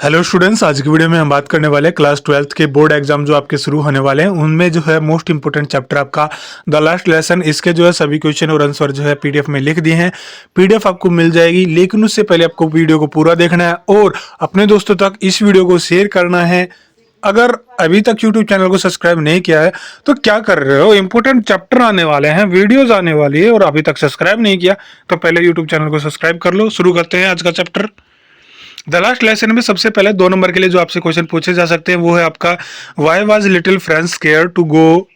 Hello students, आज की video में हम बात करने वाले हैं क्लास 12th के बोर्ड एग्जाम जो आपके शुरू होने वाले हैं उनमें जो है मोस्ट इंपोर्टेंट चैप्टर आपका द लास्ट लेसन। इसके जो है सभी क्वेश्चन और आंसर जो है पीडीएफ में लिख दिए हैं। पीडीएफ आपको मिल जाएगी, लेकिन उससे पहले आपको वीडियो को पूरा देखना है और अपने दोस्तों तक इस वीडियो को शेयर करना है। अगर अभी तक यूट्यूब चैनल को सब्सक्राइब नहीं किया है तो क्या कर रहे हो, इंपॉर्टेंट चैप्टर आने वाले हैं, वीडियोज आने वाली है और अभी तक सब्सक्राइब नहीं किया तो पहले यूट्यूब चैनल को सब्सक्राइब कर लो। शुरू करते हैं आज का चैप्टर। द लास्ट लेसन में सबसे पहले 2 नंबर के लिए जो आपसे क्वेश्चन पूछे जा सकते हैं वो है आपका why was little friend scared to go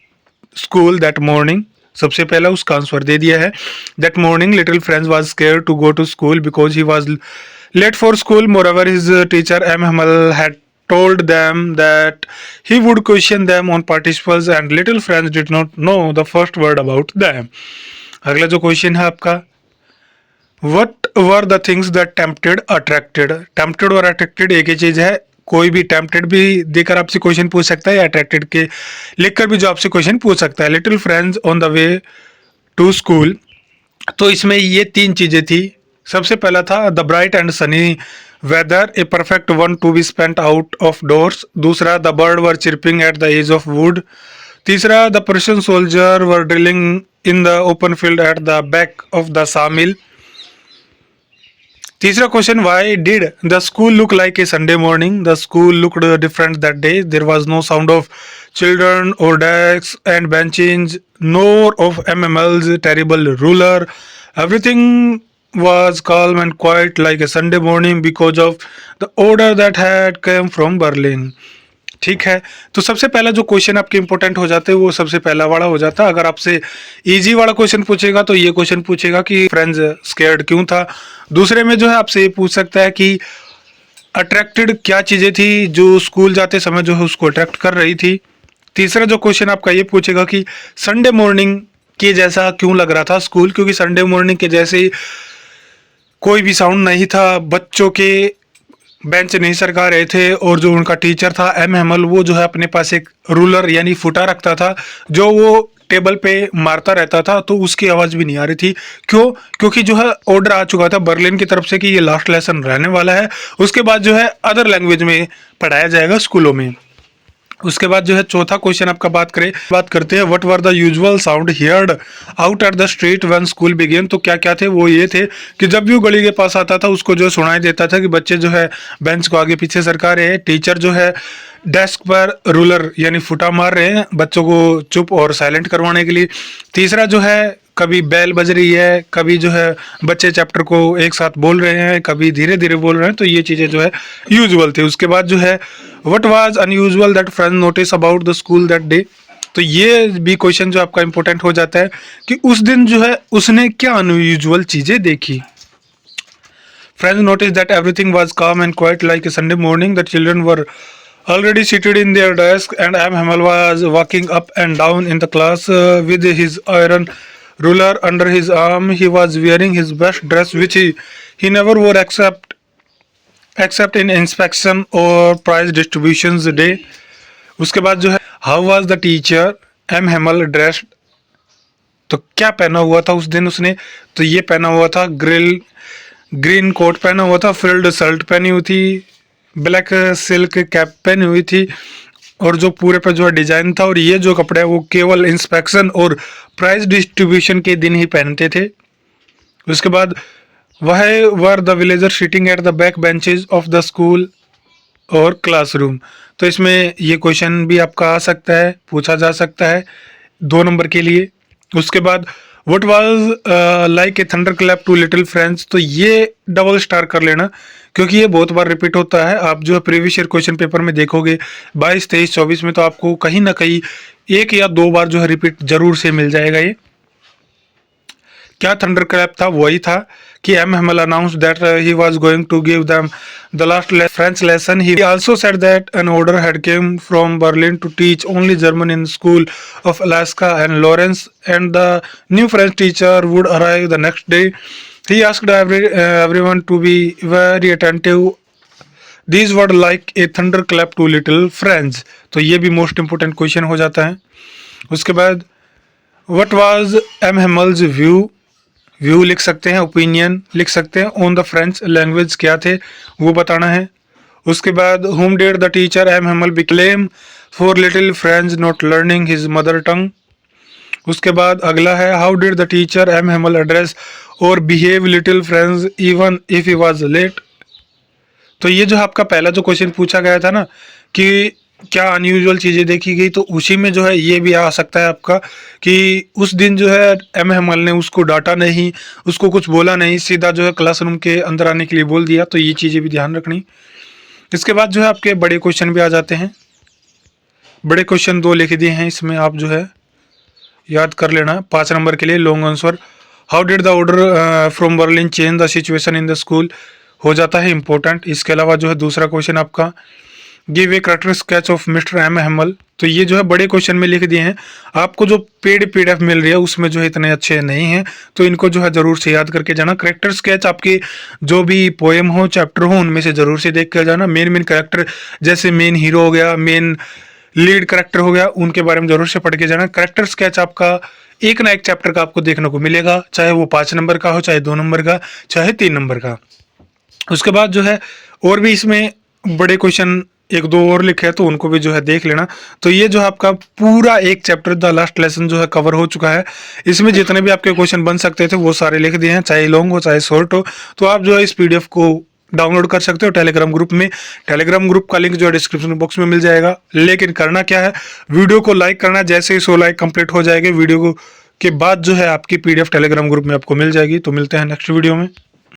school that morning. सबसे पहला उसका आंसर दे दिया है। That morning little friends was scared to go to school because he was late for school. Moreover his teacher M Hamel had told them that he would question them on participles and little friends did not know the first word about them। अगला जो question है आपका What were the things that tempted attracted। tempted और attracted एक ही चीज है। कोई भी tempted भी देकर आपसे क्वेश्चन पूछ सकता है या attracted के लिखकर भी जो आपसे क्वेश्चन पूछ सकता है। Little friends on the way to school, तो इसमें ये 3 चीजें थी। सबसे पहला था the bright and sunny weather, a perfect one to be spent out of doors. दूसरा the bird were chirping at the edge of wood. तीसरा the Persian soldier were drilling in the open field at the back of the sawmill. तीसरा question why did the school look like a Sunday morning. The school looked different that day. There was no sound of children और desk and benches nor of M Hamel's terrible ruler. Everything was calm and quiet like a Sunday morning because of the order that had come from Berlin। ठीक है, तो सबसे पहला जो question आपके important हो जाते हैं वो सबसे पहला वाला हो जाता है। अगर आपसे इजी वाला क्वेश्चन पूछेगा तो ये क्वेश्चन पूछेगा कि फ्रेंड्स स्केयर्ड क्यों था। दूसरे में जो है आपसे ये पूछ सकता है कि अट्रैक्टेड क्या चीजें थी जो स्कूल जाते समय जो है उसको अट्रैक्ट कर रही थी। तीसरा जो क्वेश्चन आपका ये पूछेगा कि संडे मॉर्निंग के जैसा क्यों लग रहा था स्कूल, क्योंकि संडे मॉर्निंग के जैसे कोई भी साउंड नहीं था, बच्चों के बेंच नहीं सरका रहे थे और जो उनका टीचर था एम हेमल वो जो है अपने पास एक रूलर यानी फुटा रखता था जो वो टेबल पे मारता रहता था, तो उसकी आवाज़ भी नहीं आ रही थी। क्यों? क्योंकि जो है ऑर्डर आ चुका था बर्लिन की तरफ से कि ये लास्ट लेसन रहने वाला है। उसके बाद जो है अदर लैंग्वेज में पढ़ाया जाएगा स्कूलों में। उसके बाद जो है चौथा क्वेश्चन आपका बात करते हैं what were the usual sound heard out at the street when school begin. तो क्या क्या थे? वो ये थे कि जब भी वो गली के पास आता था उसको जो सुनाई देता था कि बच्चे जो है बेंच को आगे पीछे सरका रहे हैं, टीचर जो है डेस्क पर रूलर यानी फुटा मार रहे हैं बच्चों को चुप और साइलेंट करवाने के लिए। तीसरा जो है कभी बेल बज रही है, कभी जो है बच्चे चैप्टर को एक साथ बोल रहे हैं, कभी धीरे धीरे बोल रहे हैं, तो ये चीज़ें जो है यूजुअल थी। उसके बाद जो है what was unusual that friends notice about the school that day. तो ये भी क्वेश्चन जो आपका इंपॉर्टेंट हो जाता है कि उस दिन जो है उसने क्या अनयूजुअल चीज़ें देखी। Friends notice that everything was calm and quiet like a Sunday morning. The children were already seated in their desk and M. Hamel was walking up and down in the class with his iron ruler under his arm। He was wearing his best dress which he never wore except in inspection or prize distributions day। उसके बाद जो है how was the teacher M. Hamel dressed। तो क्या पहना हुआ था उस दिन उसने? तो ये पहना हुआ था ग्रीन कोट पहना हुआ था, फ्रिल्ड शर्ट पहनी हुई थी, ब्लैक सिल्क कैप पहनी हुई थी और जो पूरे पर जो है डिजाइन था। और ये जो कपड़े हैं वो केवल इंस्पेक्शन और प्राइज डिस्ट्रीब्यूशन के दिन ही पहनते थे। उसके बाद वह were the villager sitting at the back benches of the school और क्लासरूम। तो इसमें ये क्वेश्चन भी आपका आ सकता है, पूछा जा सकता है 2 नंबर के लिए। उसके बाद what was like a thunder clap to little friends. तो ये डबल स्टार कर लेना क्योंकि ये बहुत बार रिपीट होता है। आप जो है प्रीवियस ईयर क्वेश्चन पेपर में देखोगे 22, 23, 24 में तो आपको कहीं ना कहीं 1 या 2 बार जो है रिपीट जरूर से मिल जाएगा। ये क्या थंडर क्लैप था? वही था कि M Hamel announce that he was going to give them the last French lesson. He also said that an order had come from Berlin to teach only German in school of Alsace and Lorraine and the new French teacher would arrive the next day. He asked everyone to be very attentive. These were like a thunderclap to little friends। तो ये भी most important question हो जाता है। उसके बाद what was M. Hammel's view लिख सकते हैं, ओपिनियन लिख सकते हैं, ऑन द फ्रेंच लैंग्वेज क्या थे वो बताना है। उसके बाद whom did the teacher M. Hamel blame for little Franz not learning his mother tongue। उसके बाद अगला है how did the teacher M. Hamel address or behave little Franz even if he was late। तो ये जो आपका पहला जो क्वेश्चन पूछा गया था ना कि क्या अनयूजुअल चीज़ें देखी गई, तो उसी में जो है ये भी आ सकता है आपका कि उस दिन जो है एम हेमल ने उसको डांटा नहीं, उसको कुछ बोला नहीं, सीधा जो है क्लासरूम के अंदर आने के लिए बोल दिया। तो ये चीज़ें भी ध्यान रखनी। इसके बाद जो है आपके बड़े क्वेश्चन भी आ जाते हैं। बड़े क्वेश्चन 2 लिख दिए हैं, इसमें आप जो है याद कर लेना। 5 नंबर के लिए long answer how did the order from Berlin change the situation in the school हो जाता है इंपॉर्टेंट। इसके अलावा जो है दूसरा क्वेश्चन आपका give a character sketch of mister M Hamel. तो ये जो है बड़े क्वेश्चन में लिख दिए हैं। आपको जो पेड पीडीएफ मिल रही है उसमें जो है इतने अच्छे नहीं हैं, तो इनको जो है जरूर से याद करके जाना। कैरेक्टर स्केच आपके जो भी पोएम हो, चैप्टर हो, उनमें से जरूर से देख कर जाना। मेन मेन कैरेक्टर जैसे मेन हीरो हो गया, मेन लीड कैरेक्टर हो गया, उनके बारे में जरूर से पढ़ के जाना। कैरेक्टर स्केच आपका एक ना एक चैप्टर का आपको देखने को मिलेगा, चाहे वो 5 नंबर का हो, चाहे 2 नंबर का, चाहे 3 नंबर का। उसके बाद जो है और भी इसमें बड़े क्वेश्चन 1-2 और लिखे हैं, तो उनको भी जो है देख लेना। तो ये जो आपका पूरा एक चैप्टर द लास्ट लेसन जो है कवर हो चुका है। इसमें जितने भी आपके क्वेश्चन बन सकते थे वो सारे लिख दिए हैं, चाहे लॉन्ग हो चाहे शॉर्ट हो। तो आप जो है इस पीडीएफ को डाउनलोड कर सकते हो टेलीग्राम ग्रुप में। टेलीग्राम ग्रुप का लिंक जो है डिस्क्रिप्शन बॉक्स में मिल जाएगा। लेकिन करना क्या है, वीडियो को लाइक करना। जैसे ही 100 लाइक कंप्लीट हो जाएगी वीडियो को के बाद जो है आपकी पीडीएफ टेलीग्राम ग्रुप में आपको मिल जाएगी। तो मिलते हैं नेक्स्ट वीडियो में।